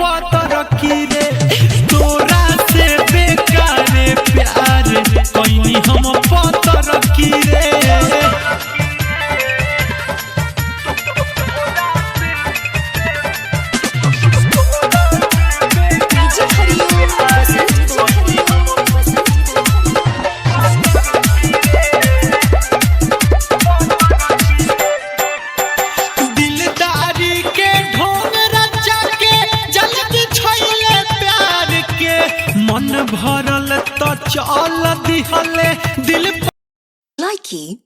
पतर की रे तोरा से बेकार प्यार कैनी हम पतर की रे। मन भरल तो चल दिहले दिल। Likey